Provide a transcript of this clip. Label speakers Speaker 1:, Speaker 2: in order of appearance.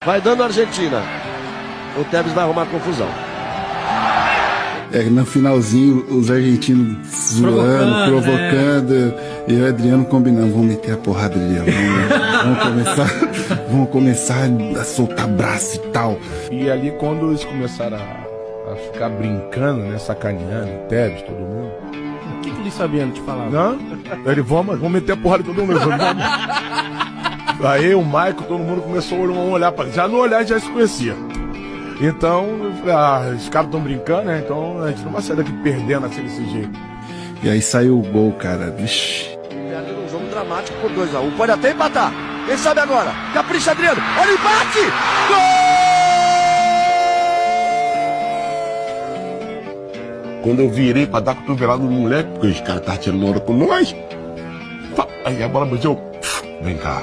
Speaker 1: Vai dando a Argentina. O Tevez vai arrumar confusão.
Speaker 2: No finalzinho, os argentinos zoando, provocando, e o Adriano combinando, vamos meter a porrada ali, vamos começar a soltar braço e tal.
Speaker 3: E ali quando eles começaram a ficar brincando, né, sacaneando, o Tevez, todo mundo.
Speaker 4: O que eles sabiam te falar?
Speaker 3: Não? Ele, vamos meter a porrada de todo mundo. Vamos. Aí o Michael, todo mundo começou a olhar para ele. Já no olhar já se conhecia. Então, os caras estão brincando, né? Então a gente não vai sair daqui perdendo assim desse jeito.
Speaker 2: E aí saiu o gol, cara. Vixe.
Speaker 1: Perde num jogo dramático por 2-1. Pode até empatar. Quem sabe agora? Capricha, Adriano. Olha o empate! Gol!
Speaker 5: Quando eu virei pra dar cotovelada no moleque, porque os caras estavam tirando onda com nós, aí a bola bateu. Vem cá.